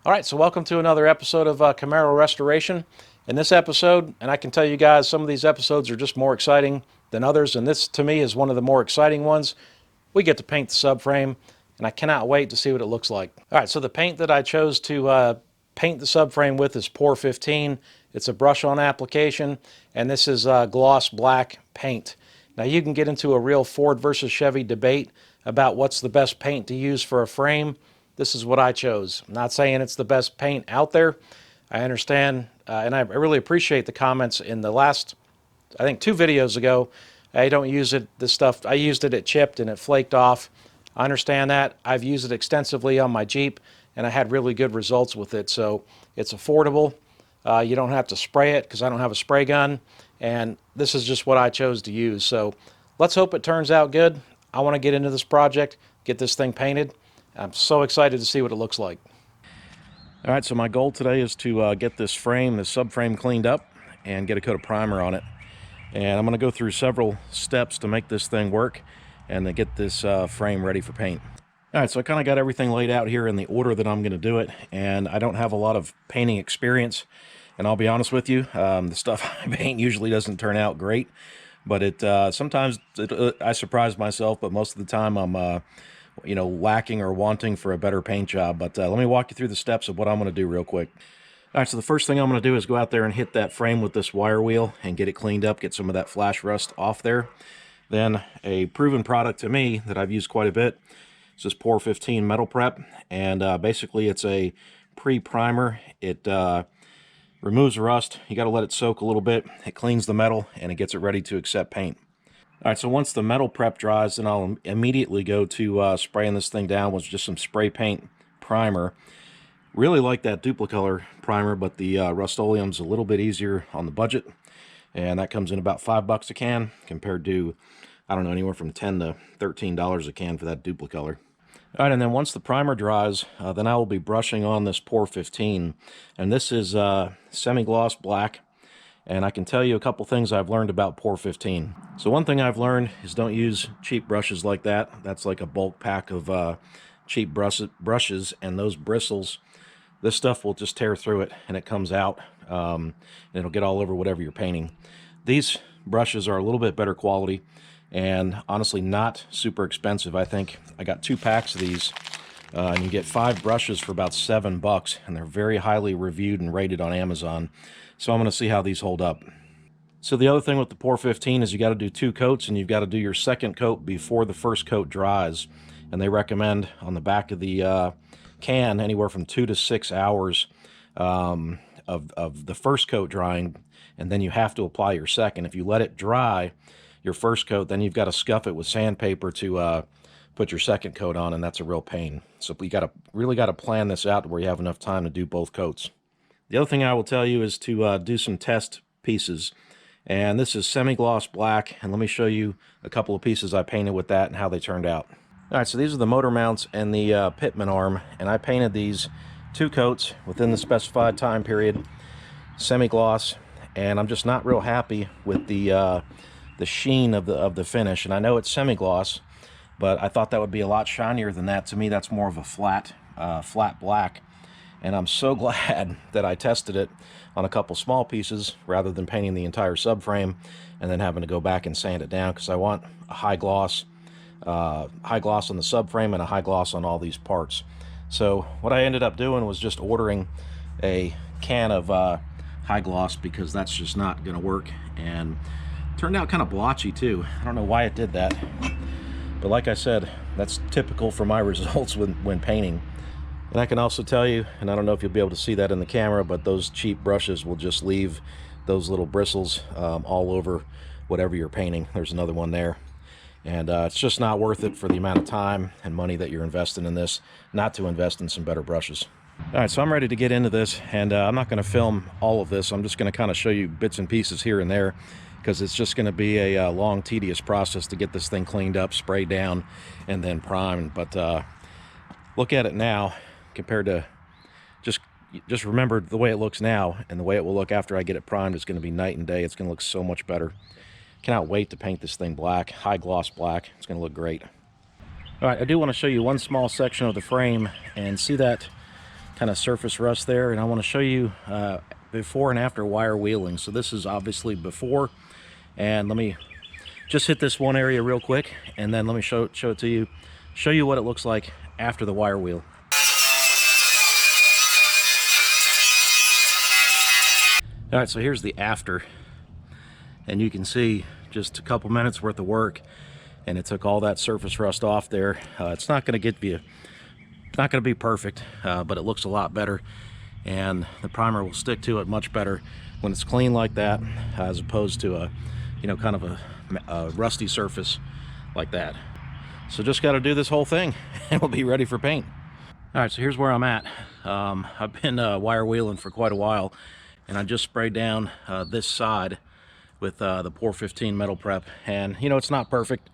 All right, so welcome to another episode of Camaro Restoration. In this episode, and I can tell you guys, some of these episodes are just more exciting than others, and this to me is one of the more exciting ones. We get to paint the subframe, and I cannot wait to see what it looks like. All right, so the paint that I chose to paint the subframe with is ep17. It's a brush-on application, and this is gloss black paint. Now you can get into a real Ford versus Chevy debate about what's the best paint to use for a frame. This is what I chose. I'm not saying it's the best paint out there. I understand, and I really appreciate the comments in the last, I think 2 videos ago. I don't use it, this stuff, I used it chipped and it flaked off. I understand that. I've used it extensively on my Jeep, and I had really good results with it. So it's affordable. You don't have to spray it because I don't have a spray gun, and this is just what I chose to use. So let's hope it turns out good. I want to get into this project, get this thing painted. I'm so excited to see what it looks like. All right, so my goal today is to get this frame, this subframe, cleaned up and get a coat of primer on it. And I'm going to go through several steps to make this thing work and to get this frame ready for paint. All right, so I kind of got everything laid out here in the order that I'm going to do it, and I don't have a lot of painting experience. And I'll be honest with you, the stuff I paint usually doesn't turn out great, but sometimes I surprise myself, but most of the time I'm lacking or wanting for a better paint job. But let me walk you through the steps of what I'm going to do real quick. All right, so the first thing I'm going to do is go out there and hit that frame with this wire wheel and get it cleaned up, get some of that flash rust off there. Then a proven product to me that I've used quite a bit is this ep15 metal prep, and basically it's a pre-primer. It removes rust. You got to let it soak a little bit. It cleans the metal and it gets it ready to accept paint. All right, so once the metal prep dries, then I'll immediately go to spraying this thing down with just some spray paint primer. Really like that Duplicolor primer, but the Rust-Oleum's a little bit easier on the budget, and that comes in about $5 a can compared to, I don't know, anywhere from $10 to $13 a can for that Duplicolor. All right, and then once the primer dries, then I will be brushing on this ep15, and this is semi-gloss black. And I can tell you a couple things I've learned about ep15. So one thing I've learned is don't use cheap brushes like that. That's like a bulk pack of cheap brushes, and those bristles, this stuff will just tear through it and it comes out, and it'll get all over whatever you're painting. These brushes are a little bit better quality and honestly not super expensive. I think I got 2 packs of these, and you get 5 brushes for about $7, and they're very highly reviewed and rated on Amazon. So I'm going to see how these hold up. So the other thing with the ep15 is you got to do 2 coats, and you've got to do your second coat before the first coat dries. And they recommend on the back of the can anywhere from 2 to 6 hours of the first coat drying, and then you have to apply your second. If you let it dry, your first coat, then you've got to scuff it with sandpaper to put your second coat on, and that's a real pain. So you really got to plan this out to where you have enough time to do both coats. The other thing I will tell you is to do some test pieces, and this is semi-gloss black, and let me show you a couple of pieces I painted with that and how they turned out. All right, so these are the motor mounts and the pitman arm, and I painted these 2 coats within the specified time period, semi-gloss, and I'm just not real happy with the sheen of the finish. And I know it's semi-gloss, but I thought that would be a lot shinier than that. To me, that's more of a flat black. And I'm so glad that I tested it on a couple small pieces rather than painting the entire subframe and then having to go back and sand it down, because I want a high gloss on the subframe and a high gloss on all these parts. So what I ended up doing was just ordering a can of high gloss, because that's just not going to work, and it turned out kind of blotchy too. I don't know why it did that, but like I said, that's typical for my results when painting. And I can also tell you, and I don't know if you'll be able to see that in the camera, but those cheap brushes will just leave those little bristles all over whatever you're painting. There's another one there. And it's just not worth it for the amount of time and money that you're investing in this, not to invest in some better brushes. All right, so I'm ready to get into this, and I'm not going to film all of this. I'm just going to kind of show you bits and pieces here and there, because it's just going to be a long, tedious process to get this thing cleaned up, sprayed down, and then primed. But look at it now compared to just remember the way it looks now and the way it will look after I get it primed is going to be night and day. It's going to look so much better. Cannot wait to paint this thing black, high gloss black. It's going to look great. All right, I do want to show you one small section of the frame, and see that kind of surface rust there, and I want to show you before and after wire wheeling. So this is obviously before, and let me just hit this one area real quick, and then let me show it to you, show you what it looks like after the wire wheel. All right, so here's the after, and you can see just a couple minutes worth of work, and it took all that surface rust off there. It's not going to it's not going to be perfect, but it looks a lot better, and the primer will stick to it much better when it's clean like that, as opposed to a, you know, kind of a rusty surface like that. So just got to do this whole thing, and we'll be ready for paint. All right, so here's where I'm at. I've been wire wheeling for quite a while, and I just sprayed down this side with the Pour 15 metal prep, and you know, it's not perfect,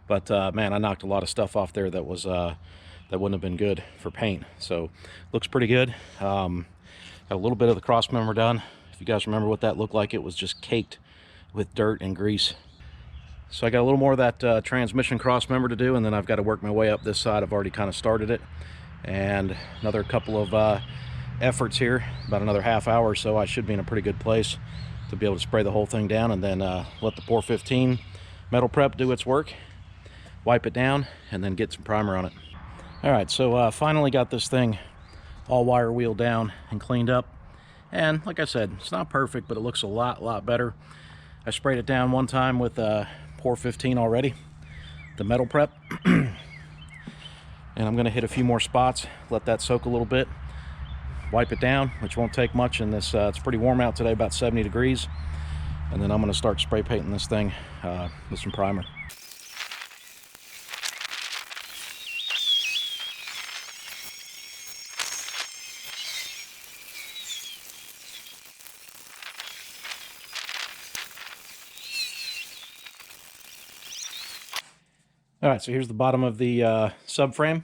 but man, I knocked a lot of stuff off there that was that wouldn't have been good for paint. So looks pretty good. Got a little bit of the cross member done. If you guys remember what that looked like, it was just caked with dirt and grease. So I got a little more of that transmission cross member to do, and then I've got to work my way up this side. I've already kind of started it, and another couple of efforts here, about another half hour or so. I should be in a pretty good place to be able to spray the whole thing down, and then let the Pour 15 metal prep do its work, wipe it down, and then get some primer on it. All right, so finally got this thing all wire wheeled down and cleaned up, and like I said, it's not perfect, but it looks a lot better. I sprayed it down one time with Pour 15 already, the metal prep, and I'm going to hit a few more spots, let that soak a little bit, wipe it down, which won't take much in this. It's pretty warm out today, about 70 degrees, and then I'm going to start spray painting this thing with some primer. All right, so here's the bottom of the subframe,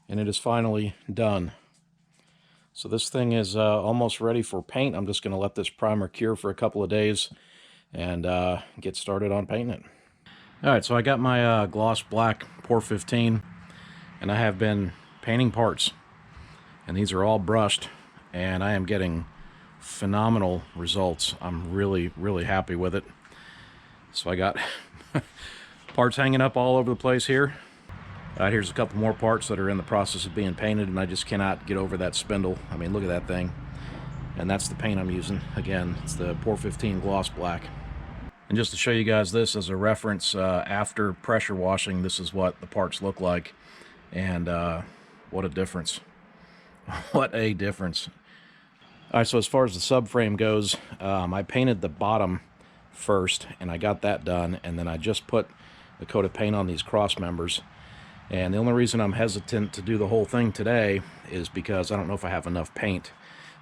and it is finally done. So this thing is almost ready for paint. I'm just going to let this primer cure for a couple of days and get started on painting it. All right, so I got my gloss black Pour 15, and I have been painting parts, and these are all brushed, and I am getting phenomenal results. I'm really happy with it. So I got parts hanging up all over the place here. Here's a couple more parts that are in the process of being painted, and I just cannot get over that spindle. I mean, look at that thing. And that's the paint I'm using. Again, it's the Pour 15 gloss black. And just to show you guys this as a reference, after pressure washing, this is what the parts look like. And what a difference. What a difference. All right, so as far as the subframe goes, I painted the bottom first, and I got that done, and then I just put a coat of paint on these cross members. And the only reason I'm hesitant to do the whole thing today is because I don't know if I have enough paint,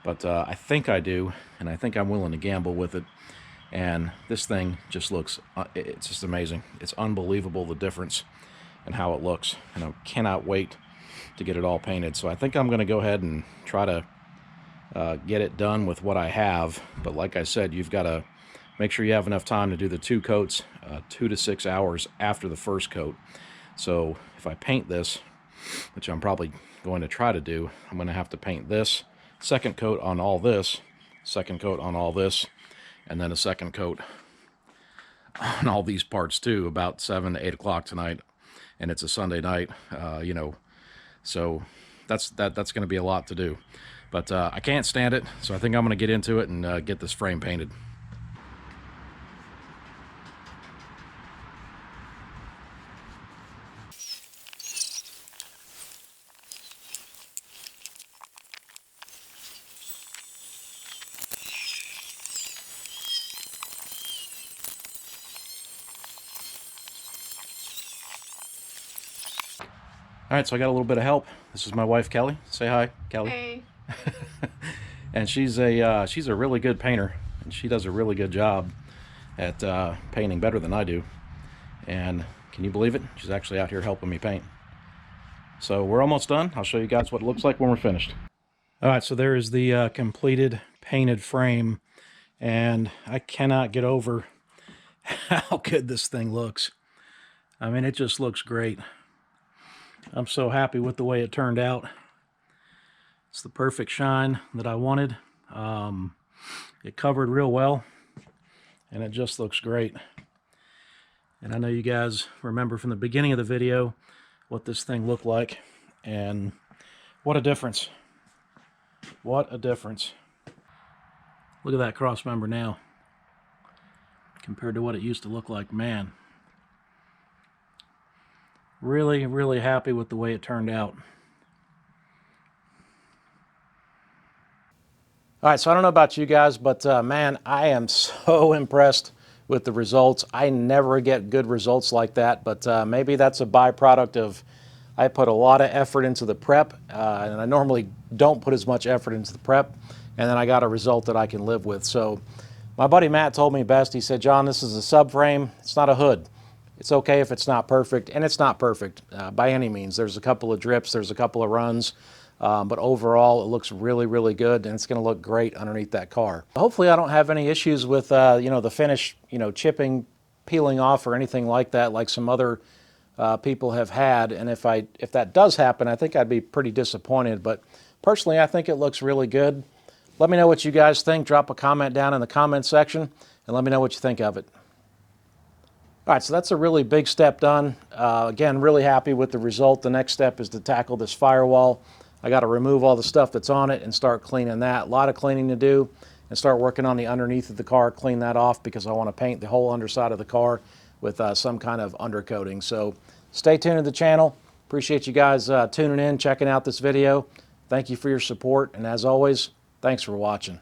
but I think I do, and I think I'm willing to gamble with it. And this thing just looks, it's just amazing. It's unbelievable, the difference in how it looks, and I cannot wait to get it all painted. So I think I'm going to go ahead and try to get it done with what I have. But like I said, you've got to make sure you have enough time to do the 2 coats, 2 to 6 hours after the first coat. So if I paint this, which I'm probably going to try to do, I'm going to have to paint this, second coat on all this, second coat on all this, and then a second coat on all these parts too, about 7 to 8 o'clock tonight. And it's a Sunday night, you know, so that's going to be a lot to do. But I can't stand it, so I think I'm going to get into it and get this frame painted. All right, so I got a little bit of help. This is my wife, Kelly. Say hi, Kelly. Hey. And she's a really good painter, and she does a really good job at painting, better than I do. And can you believe it? She's actually out here helping me paint. So we're almost done. I'll show you guys what it looks like when we're finished. All right, so there is the completed painted frame, and I cannot get over how good this thing looks. I mean, it just looks great. I'm so happy with the way it turned out. It's the perfect shine that I wanted. It covered real well, and it just looks great. And I know you guys remember from the beginning of the video what this thing looked like, and what a difference. What a difference. Look at that cross member now compared to what it used to look like. Man, really, really happy with the way it turned out. All right, so I don't know about you guys, but man, I am so impressed with the results. I never get good results like that, but maybe that's a byproduct of I put a lot of effort into the prep, and I normally don't put as much effort into the prep, and then I got a result that I can live with. So my buddy Matt told me best. He said, John, this is a subframe. It's not a hood. It's okay if it's not perfect, and it's not perfect by any means. There's a couple of drips, there's a couple of runs, but overall it looks really, really good, and it's going to look great underneath that car. Hopefully I don't have any issues with the finish, chipping, peeling off or anything like that, like some other people have had. And if that does happen, I think I'd be pretty disappointed. But personally, I think it looks really good. Let me know what you guys think. Drop a comment down in the comment section, and let me know what you think of it. All right, so that's a really big step done. Again, really happy with the result. The next step is to tackle this firewall. I got to remove all the stuff that's on it and start cleaning that. A lot of cleaning to do, and start working on the underneath of the car, clean that off, because I want to paint the whole underside of the car with some kind of undercoating. So stay tuned to the channel. Appreciate you guys tuning in, checking out this video. Thank you for your support, and as always, thanks for watching.